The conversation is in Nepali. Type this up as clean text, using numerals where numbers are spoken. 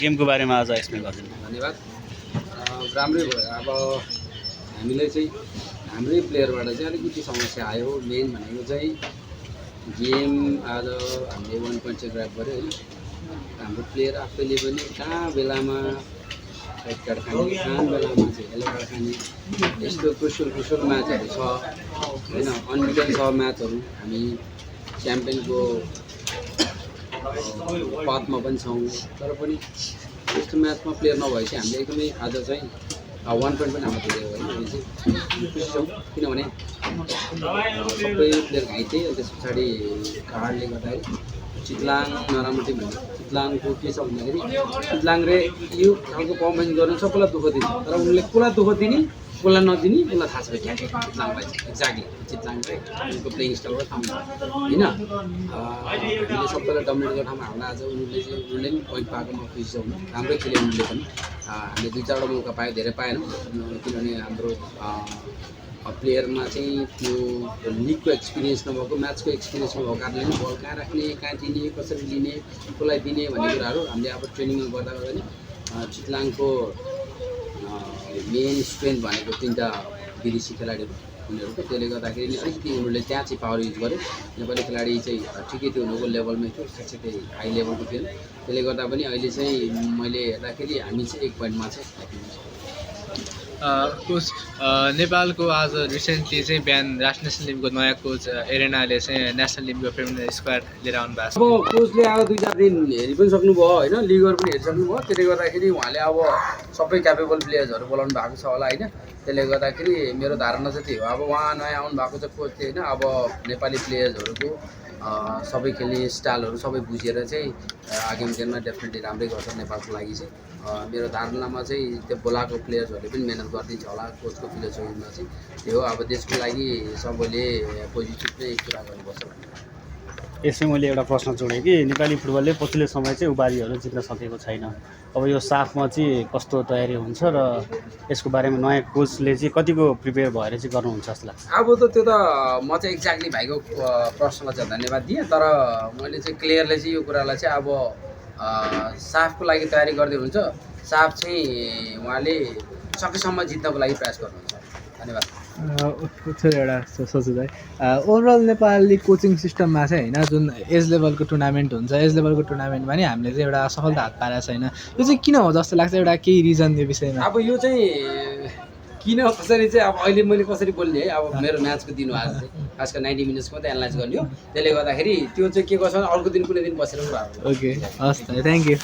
गेमको बारेमा आज एक्सप्लेन गरिदिनु। धन्यवाद। राम्रै भयो। अब हामीलाई चाहिँ हाम्रै प्लेयरबाट चाहिँ अलिकति समस्या आयो। मेन भनेको चाहिँ गेम आज हामीले 1 पोइन्ट चाहिँ ग्राब गऱ्यो होइन। हाम्रो प्लेयर आफैले पनि कहाँ बेलामा रेड कार्ड खाने, कहाँ बेलामा चाहिँ येलो कार्ड खाने, यस्तो क्रुसियल म्याचहरू छ होइन। अनबिटन छ म्याचहरू। हामी च्याम्पियनको पाथमा पनि छौँ, तर पनि यस्तो म्याचमा प्लेयर नभएपछि हामीले एकदमै आज चाहिँ 1 पोइन्ट पनि हाम्रो पुग्यो होइन। हामी चाहिँ खुसी छौँ किनभने सबै प्लेयर घाइते। त्यस पछाडि कार्डले गर्दाखेरि चितलाङ नराम्रो टिम होइन। चितलाङको के छ भन्दाखेरि चितलाङले यो खालको पर्फर्मेन्स गर्न सबैलाई दुःख दिन्छ, तर उनले कसलाई दुःख दिने कसलाई नदिने उसलाई थाहा छ चितलाङलाई चाहिँ एक्ज्याक्टली। चितलाङले उनको प्लेइङ स्टाइलबाट थाहा हुन्छ होइन। हामीले सबैलाई डमिनेट गर्ने ठाउँमा हामीलाई आज उनीहरूले पनि पोइन्ट पाएकोमा खुसी छौँ। राम्रै खेल्यो उनीहरूले पनि। हामीले 2-4वटा मौका पायो, धेरै पाएनौँ किनभने हाम्रो प्लेयरमा चाहिँ त्यो लिगको एक्सपिरियन्स नभएको, म्याचको एक्सपिरियन्स नभएको कारणले पनि बल कहाँ राख्ने, कहाँ दिने, कसरी लिने, कसलाई दिने भन्ने कुराहरू हामीले अब ट्रेनिङमा गर्दा गर्दा नि चितलाङको मेन स्ट्रेन्थ भनेको 3टा विदेशी खेलाडीहरू उनीहरूको। त्यसले गर्दाखेरि नि अलिकति उनीहरूले त्यहाँ चाहिँ पावर युज गर्यो। नेपाली खेलाडी चाहिँ ठिकै थियो, उनीहरूको लेभलमै थियो, साँच्चै हाई लेभलको थियो। त्यसले गर्दा पनि अहिले चाहिँ मैले हेर्दाखेरि हामी चाहिँ 1 पोइन्टमा चाहिँ कोच नेपालको आज रिसेन्टली चाहिँ बिहान राष्ट्रिय नेसनल टिमको नयाँ कोच एरेनाले चाहिँ नेसनल टिमको फेमिनिन स्क्वाड लिएर आउनु भएको छ। अब कोचले अब 2-4 दिन हेरि पनि सक्नुभयो होइन, लिगहरू पनि हेरिसक्नुभयो। त्यसले गर्दाखेरि उहाँले अब सबै क्यापेबल प्लेयर्सहरू बोलाउनु भएको छ होला होइन। त्यसले गर्दाखेरि मेरो धारणा चाहिँ त्यही हो। अब उहाँ नयाँ आउनु भएको छ कोच होइन। अब नेपाली प्लेयर्सहरूको सबै खेल्ने स्टाइलहरू सबै बुझेर चाहिँ आगामी दिनमा डेफिनेटली राम्रै गर्छ नेपालको लागि चाहिँ। मेरो धारणामा चाहिँ त्यो बोलाएको प्लेयर्सहरूले पनि मेहनत गरिदिन्छ होला कोचको फिलोसफीमा चाहिँ त्यो हो। अब देशको लागि सबैले पोजिटिभ नै कुरा गर्नुपर्छ भन्ने। यसै मैले एउटा प्रश्न जोडेँ कि नेपाली फुटबलले पछिल्लो समय चाहिँ उपाधिहरू जित्न सकेको छैन। अब यो साफमा चाहिँ कस्तो तयारी हुन्छ र यसको बारेमा नयाँ कोचले चाहिँ कतिको प्रिपेयर भएर चाहिँ गर्नुहुन्छ जस्तो लाग्छ? अब त त्यो त म चाहिँ एक्ज्याक्टली भाइको प्रश्नलाई चाहिँ धन्यवाद दिएँ, तर मैले चाहिँ क्लियरली चाहिँ यो कुरालाई चाहिँ अब साफको लागि तयारी गर्दै हुन्छ। साफ चाहिँ उहाँले सकेसम्म जित्नको लागि प्रयास गर्नुहुन्छ। धन्यवाद। एउटा सोच्छु है ओभरअल नेपाली कोचिङ सिस्टममा चाहिँ होइन जुन एज लेभलको टुर्नामेन्ट हुन्छ, एज लेभलको टुर्नामेन्टमा नि हामीले चाहिँ एउटा सफलता हात पारेको छैन। यो चाहिँ किन हो जस्तो लाग्छ? एउटा केही रिजन यो विषयमा? अब यो चाहिँ किन कसरी चाहिँ अब अहिले मैले कसरी बोल्ने है। अब मेरो म्याचको दिन हो आज चाहिँ, खासकर 90 मिनट्सको मात्रै एनालाइज गर्ने हो। त्यसले गर्दाखेरि त्यो चाहिँ के गर्छ अर्को दिन कुनै दिन बसेर कुरा। ओके हस् त, थ्याङ्क यू।